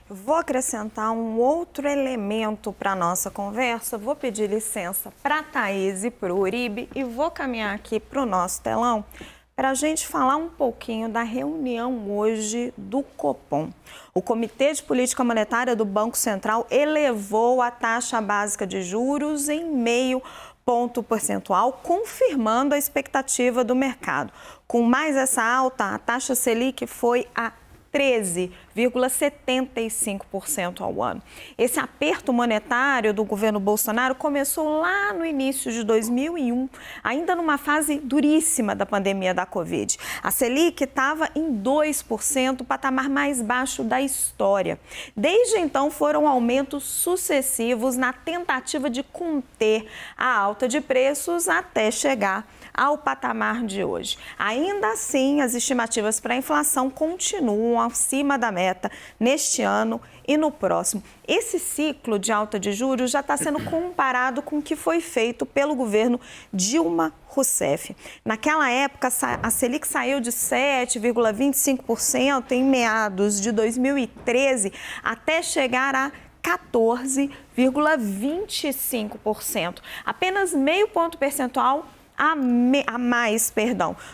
Vou acrescentar um outro elemento para a nossa conversa. Vou pedir licença para a Thaís e para o Uribe e vou caminhar aqui para o nosso telão para a gente falar um pouquinho da reunião hoje do Copom. O Comitê de Política Monetária do Banco Central elevou a taxa básica de juros em meio ponto percentual, confirmando a expectativa do mercado. Com mais essa alta, a taxa Selic foi a 13,75% ao ano. Esse aperto monetário do governo Bolsonaro começou lá no início de 2001, ainda numa fase duríssima da pandemia da Covid. A Selic estava em 2%, o patamar mais baixo da história. Desde então, foram aumentos sucessivos na tentativa de conter a alta de preços até chegar ao patamar de hoje. Ainda assim, as estimativas para a inflação continuam acima da meta neste ano e no próximo. Esse ciclo de alta de juros já está sendo comparado com o que foi feito pelo governo Dilma Rousseff. Naquela época, a Selic saiu de 7,25% em meados de 2013 até chegar a 14,25%. Apenas meio ponto percentual a mais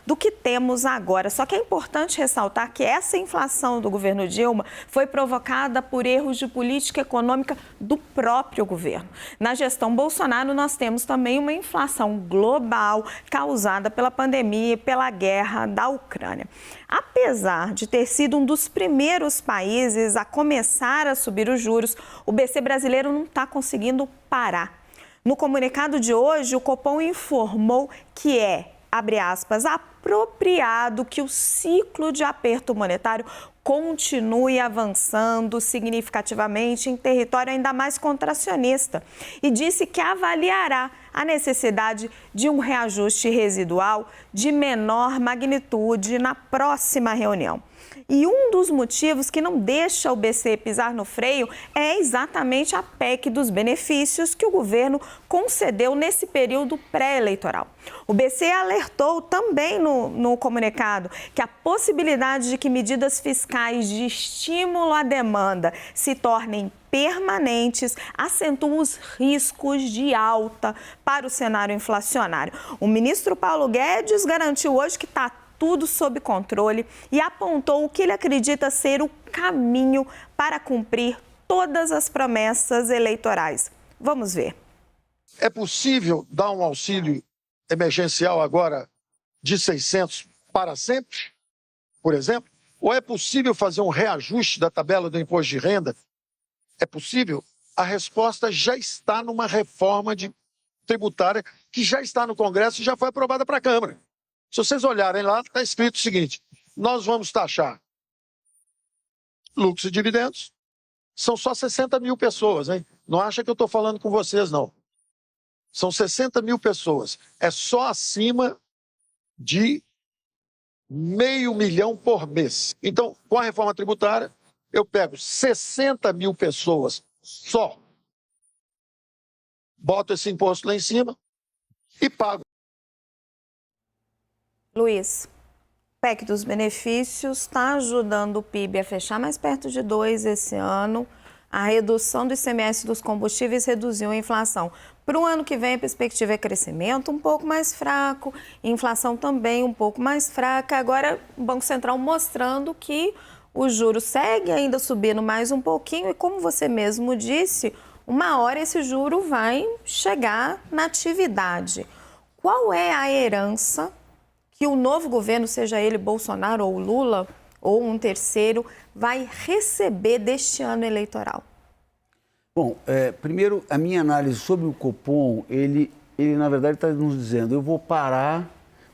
do que temos agora. Só que é importante ressaltar que essa inflação do governo Dilma foi provocada por erros de política econômica do próprio governo. Na gestão Bolsonaro, nós temos também uma inflação global causada pela pandemia e pela guerra da Ucrânia. Apesar de ter sido um dos primeiros países a começar a subir os juros, o BC brasileiro não está conseguindo parar. No comunicado de hoje, o Copom informou que é, abre aspas, apropriado que o ciclo de aperto monetário continue avançando significativamente em território ainda mais contracionista e disse que avaliará a necessidade de um reajuste residual de menor magnitude na próxima reunião. E um dos motivos que não deixa o BC pisar no freio é exatamente a PEC dos benefícios que o governo concedeu nesse período pré-eleitoral. O BC alertou também no comunicado que a possibilidade de que medidas fiscais de estímulo à demanda se tornem permanentes acentua os riscos de alta para o cenário inflacionário. O ministro Paulo Guedes garantiu hoje que está tudo sob controle e apontou o que ele acredita ser o caminho para cumprir todas as promessas eleitorais. Vamos ver. É possível dar um auxílio emergencial agora de 600 para sempre, por exemplo? Ou é possível fazer um reajuste da tabela do imposto de renda? É possível? A resposta já está numa reforma tributária que já está no Congresso e já foi aprovada para a Câmara. Se vocês olharem lá, está escrito o seguinte: nós vamos taxar lucros e dividendos. São só 60 mil pessoas, hein? Não acha que eu estou falando com vocês, não. São 60 mil pessoas. É só acima de 500 mil por mês. Então, com a reforma tributária, eu pego 60 mil pessoas só, boto esse imposto lá em cima e pago. Luiz, PEC dos benefícios está ajudando o PIB a fechar mais perto de 2 esse ano. A redução do ICMS dos combustíveis reduziu a inflação. Para o ano que vem, a perspectiva é crescimento um pouco mais fraco, inflação também um pouco mais fraca. Agora, o Banco Central mostrando que o juro segue ainda subindo mais um pouquinho e, como você mesmo disse, uma hora esse juro vai chegar na atividade. Qual é a herança que o novo governo, seja ele Bolsonaro ou Lula, ou um terceiro, vai receber deste ano eleitoral? Bom, primeiro, a minha análise sobre o Copom, ele na verdade está nos dizendo, eu vou parar,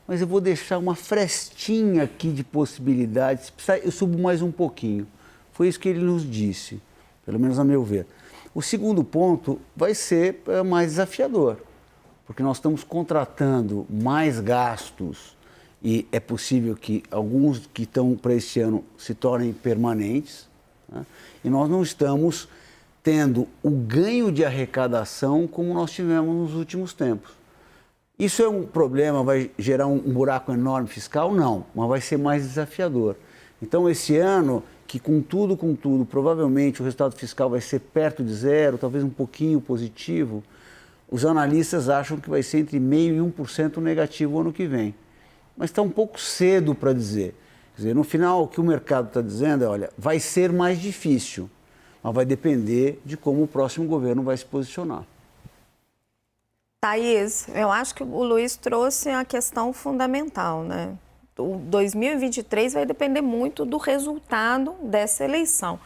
mas eu vou deixar uma frestinha aqui de possibilidades, se precisar, eu subo mais um pouquinho. Foi isso que ele nos disse, pelo menos a meu ver. O segundo ponto vai ser mais desafiador, porque nós estamos contratando mais gastos e é possível que alguns que estão para esse ano se tornem permanentes, né? E nós não estamos tendo o ganho de arrecadação como nós tivemos nos últimos tempos. Isso é um problema, vai gerar um buraco enorme fiscal? Não, mas vai ser mais desafiador. Então, esse ano, que com tudo, provavelmente o resultado fiscal vai ser perto de zero, talvez um pouquinho positivo, os analistas acham que vai ser entre 0,5% e 1% negativo o ano que vem. Mas está um pouco cedo para dizer. Quer dizer, no final, o que o mercado está dizendo é, olha, vai ser mais difícil, mas vai depender de como o próximo governo vai se posicionar. Thaís, eu acho que o Luiz trouxe a questão fundamental, né? O 2023 vai depender muito do resultado dessa eleição.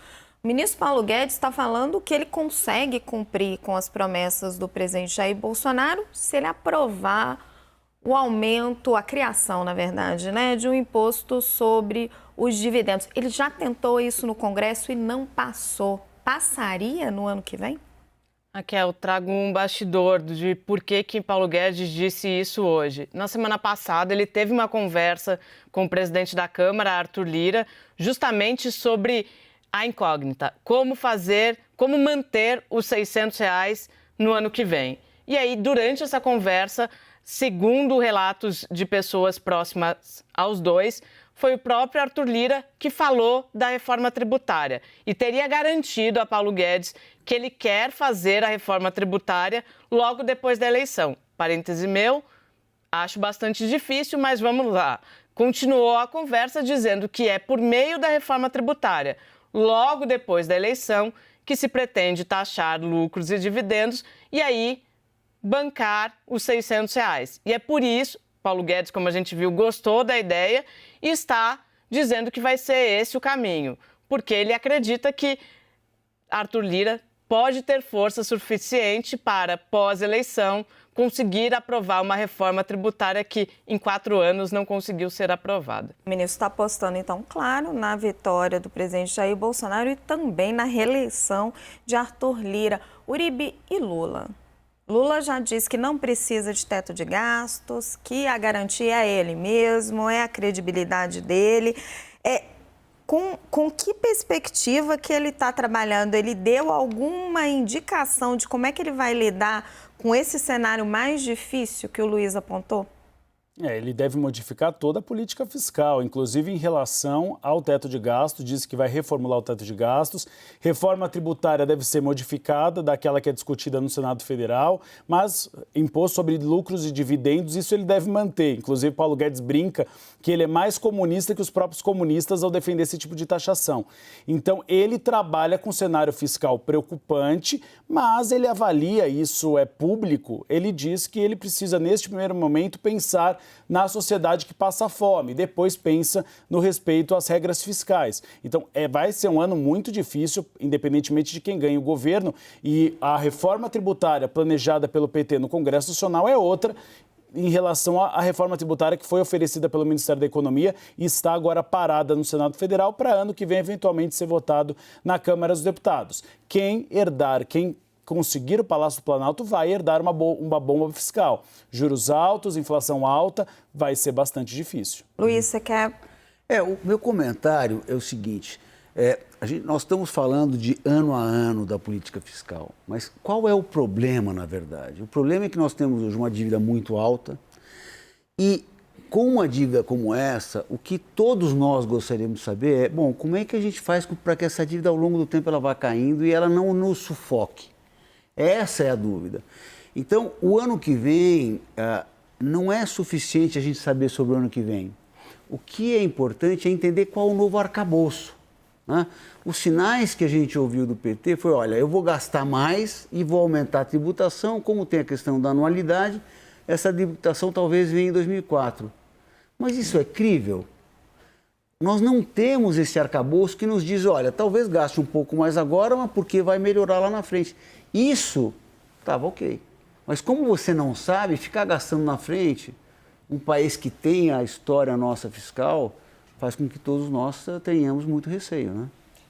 O ministro Paulo Guedes está falando que ele consegue cumprir com as promessas do presidente Jair Bolsonaro se ele aprovar o aumento, a criação, na verdade, né, de um imposto sobre os dividendos. Ele já tentou isso no Congresso e não passou. Passaria no ano que vem? Raquel, trago um bastidor de por que Paulo Guedes disse isso hoje. Na semana passada, ele teve uma conversa com o presidente da Câmara, Arthur Lira, justamente sobre a incógnita, como manter os R$600 no ano que vem. E aí, durante essa conversa, segundo relatos de pessoas próximas aos dois, foi o próprio Arthur Lira que falou da reforma tributária e teria garantido a Paulo Guedes que ele quer fazer a reforma tributária logo depois da eleição. Parêntese meu, acho bastante difícil, mas vamos lá. Continuou a conversa dizendo que é por meio da reforma tributária, logo depois da eleição, que se pretende taxar lucros e dividendos e aí bancar os R$600. E é por isso, Paulo Guedes, como a gente viu, gostou da ideia e está dizendo que vai ser esse o caminho, porque ele acredita que Arthur Lira pode ter força suficiente para, pós-eleição, conseguir aprovar uma reforma tributária que, em 4 anos, não conseguiu ser aprovada. O ministro está apostando, então, claro, na vitória do presidente Jair Bolsonaro e também na reeleição de Arthur Lira. Uribe e Lula? Lula já disse que não precisa de teto de gastos, que a garantia é ele mesmo, é a credibilidade dele. Com que perspectiva que ele está trabalhando? Ele deu alguma indicação de como é que ele vai lidar com esse cenário mais difícil que o Luiz apontou? Ele deve modificar toda a política fiscal, inclusive em relação ao teto de gastos, disse que vai reformular o teto de gastos. Reforma tributária deve ser modificada daquela que é discutida no Senado Federal, mas imposto sobre lucros e dividendos, isso ele deve manter. Inclusive, Paulo Guedes brinca que ele é mais comunista que os próprios comunistas ao defender esse tipo de taxação. Então, ele trabalha com um cenário fiscal preocupante, mas ele avalia, isso é público, ele diz que ele precisa, neste primeiro momento, pensar na sociedade que passa fome, depois pensa no respeito às regras fiscais. Então, vai ser um ano muito difícil, independentemente de quem ganha o governo, e a reforma tributária planejada pelo PT no Congresso Nacional é outra, em relação à reforma tributária que foi oferecida pelo Ministério da Economia e está agora parada no Senado Federal para ano que vem eventualmente ser votado na Câmara dos Deputados. Quem conseguir o Palácio do Planalto vai herdar uma bomba fiscal. Juros altos, inflação alta, vai ser bastante difícil. Luiz, você quer... O meu comentário é o seguinte, nós estamos falando de ano a ano da política fiscal, mas qual é o problema, na verdade? O problema é que nós temos hoje uma dívida muito alta e com uma dívida como essa, o que todos nós gostaríamos de saber é, como é que a gente faz para que essa dívida ao longo do tempo ela vá caindo e ela não nos sufoque? Essa é a dúvida. Então, o ano que vem, não é suficiente a gente saber sobre o ano que vem. O que é importante é entender qual é o novo arcabouço, né? Os sinais que a gente ouviu do PT foi, olha, eu vou gastar mais e vou aumentar a tributação, como tem a questão da anualidade, essa tributação talvez venha em 2004. Mas isso é crível? Nós não temos esse arcabouço que nos diz, olha, talvez gaste um pouco mais agora, mas porque vai melhorar lá na frente. Isso estava ok. Mas como você não sabe, ficar gastando na frente, um país que tem a história nossa fiscal, faz com que todos nós tenhamos muito receio, né?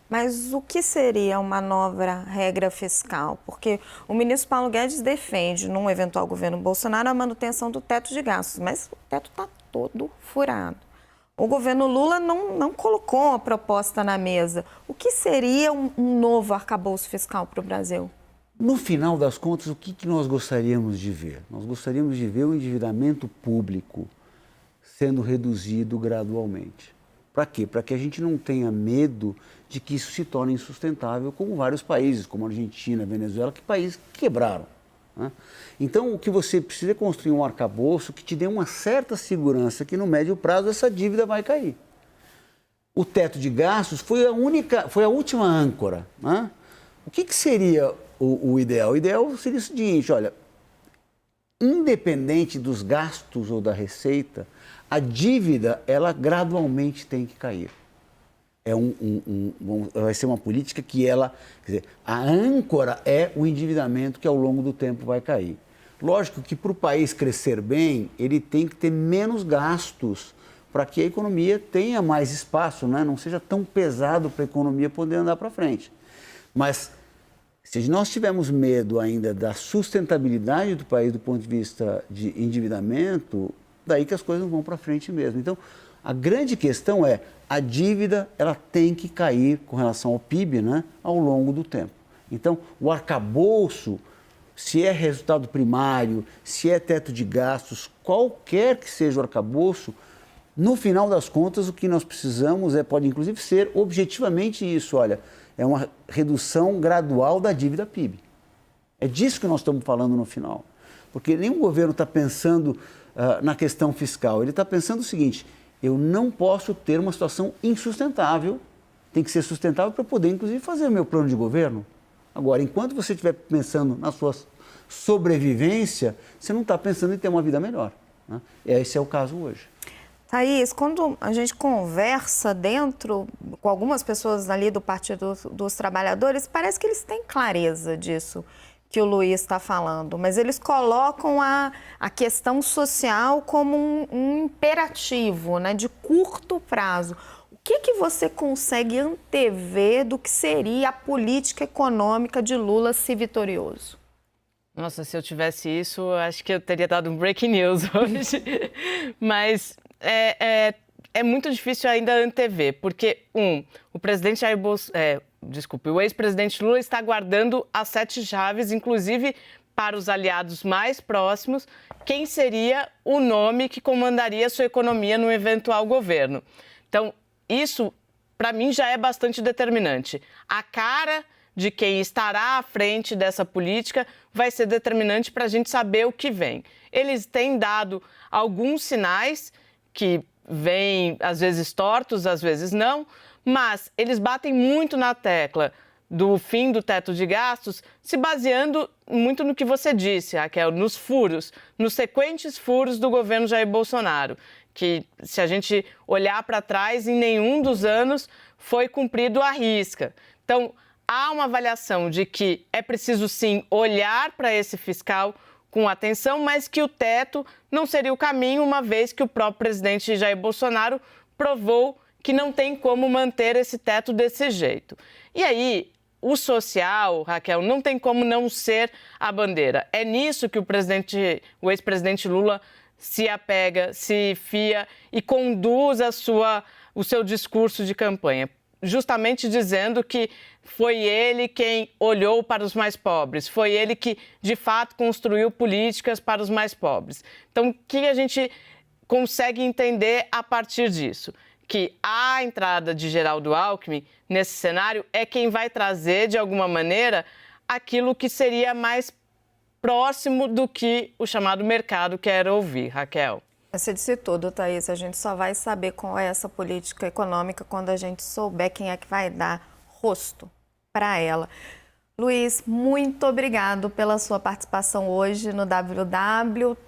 Mas o que seria uma nova regra fiscal? Porque o ministro Paulo Guedes defende, num eventual governo Bolsonaro, a manutenção do teto de gastos, mas o teto está todo furado. O governo Lula não colocou uma proposta na mesa. O que seria um novo arcabouço fiscal para o Brasil? No final das contas, o que nós gostaríamos de ver? Nós gostaríamos de ver o endividamento público sendo reduzido gradualmente. Para quê? Para que a gente não tenha medo de que isso se torne insustentável, como vários países, como a Argentina, Venezuela, que países que quebraram. Né? Então, o que você precisa é construir um arcabouço que te dê uma certa segurança que no médio prazo essa dívida vai cair. O teto de gastos foi a última âncora. Né? O que seria o ideal? O ideal seria o seguinte, olha, independente dos gastos ou da receita, a dívida, ela gradualmente tem que cair. Vai ser uma política que ela, quer dizer, a âncora é o endividamento que ao longo do tempo vai cair. Lógico que para o país crescer bem, ele tem que ter menos gastos para que a economia tenha mais espaço, né? Não seja tão pesado para a economia poder andar para frente. Mas se nós tivermos medo ainda da sustentabilidade do país do ponto de vista de endividamento, daí que as coisas não vão para frente mesmo. Então, a grande questão é, a dívida ela tem que cair com relação ao PIB, né, ao longo do tempo. Então, o arcabouço, se é resultado primário, se é teto de gastos, qualquer que seja o arcabouço, no final das contas, o que nós precisamos pode inclusive ser objetivamente isso, olha, é uma redução gradual da dívida PIB. É disso que nós estamos falando no final. Porque nenhum governo está pensando na questão fiscal, ele está pensando o seguinte, eu não posso ter uma situação insustentável, tem que ser sustentável para poder, inclusive, fazer o meu plano de governo. Agora, enquanto você estiver pensando na sua sobrevivência, você não está pensando em ter uma vida melhor. Né? Esse é o caso hoje. Thaís, quando a gente conversa com algumas pessoas ali do Partido dos Trabalhadores, parece que eles têm clareza disso que o Luiz está falando, mas eles colocam a questão social como um imperativo, né, de curto prazo. O que você consegue antever do que seria a política econômica de Lula se vitorioso? Nossa, se eu tivesse isso, acho que eu teria dado um breaking news hoje. Mas é muito difícil ainda antever, porque, o presidente Jair Bolsonaro... o ex-presidente Lula está guardando as 7 chaves, inclusive para os aliados mais próximos, quem seria o nome que comandaria sua economia no eventual governo. Então, isso, para mim, já é bastante determinante. A cara de quem estará à frente dessa política vai ser determinante para a gente saber o que vem. Eles têm dado alguns sinais que vêm, às vezes tortos, às vezes não, mas eles batem muito na tecla do fim do teto de gastos, se baseando muito no que você disse, Raquel, nos furos, nos sequentes furos do governo Jair Bolsonaro, que, se a gente olhar para trás, em nenhum dos anos foi cumprido à risca. Então, há uma avaliação de que é preciso, sim, olhar para esse fiscal com atenção, mas que o teto não seria o caminho, uma vez que o próprio presidente Jair Bolsonaro provou que não tem como manter esse teto desse jeito. E aí, o social, Raquel, não tem como não ser a bandeira. É nisso que o ex-presidente Lula se apega, se fia e conduz o seu discurso de campanha, justamente dizendo que foi ele quem olhou para os mais pobres, foi ele que, de fato, construiu políticas para os mais pobres. Então, o que a gente consegue entender a partir disso? Que a entrada de Geraldo Alckmin nesse cenário é quem vai trazer, de alguma maneira, aquilo que seria mais próximo do que o chamado mercado quer ouvir. Raquel. Você disse tudo, Thaís. A gente só vai saber qual é essa política econômica quando a gente souber quem é que vai dar rosto para ela. Luiz, muito obrigado pela sua participação hoje no WW.